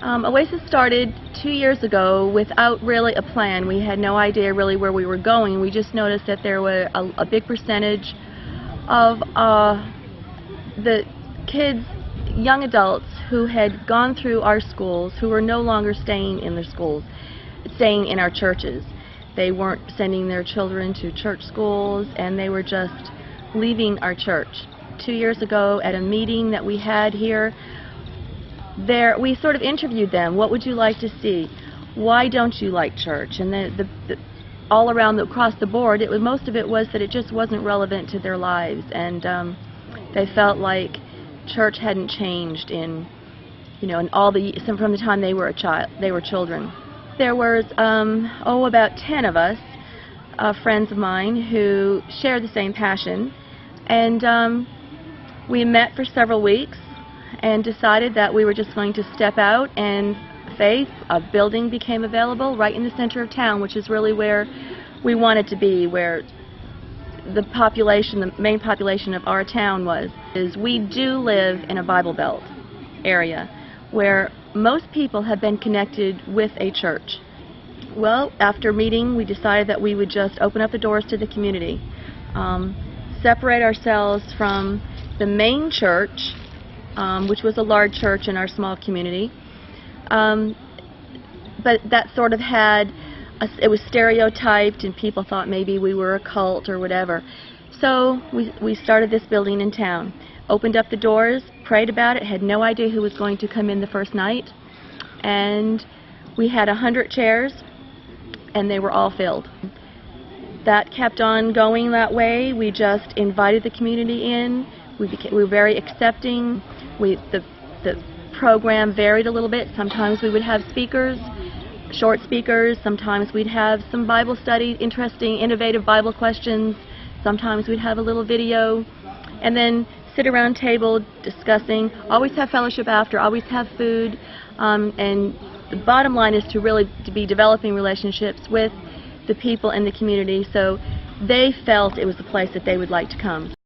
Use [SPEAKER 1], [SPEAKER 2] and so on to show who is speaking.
[SPEAKER 1] Oasis started 2 years ago without really a plan. We had no idea really where we were going. We just noticed that there were a big percentage of the kids, young adults, who had gone through our schools, who were no longer staying in their schools, staying in our churches. They weren't sending their children to church schools, and they were just leaving our church. 2 years ago, at a meeting that we had here, we sort of interviewed them. What would you like to see? Why don't you like church? And all around, across the board, most of it was that it just wasn't relevant to their lives, and they felt like church hadn't changed in from the time they were children. There was about 10 of us, friends of mine, who shared the same passion, and we met for several weeks and decided that we were just going to step out, and faith, a building became available right in the center of town, which is really where we wanted to be, where the main population of our town was. We do live in a Bible Belt area where most people have been connected with a church. Well, after meeting, we decided that we would just open up the doors to the community, separate ourselves from the main church, which was a large church in our small community, but that sort of it was stereotyped, and people thought maybe we were a cult or whatever. So we started this building in town, opened up the doors, prayed about it, had no idea who was going to come in the first night, and we had 100 chairs, and they were all filled. That kept on going that way. We just invited the community in. We were very accepting. The program varied a little bit. Sometimes we would have speakers, short speakers. Sometimes we'd have some Bible study, interesting, innovative Bible questions. Sometimes we'd have a little video, and then sit around table discussing. Always have fellowship after. Always have food. And the bottom line is to be developing relationships with the people in the community, so they felt it was the place that they would like to come.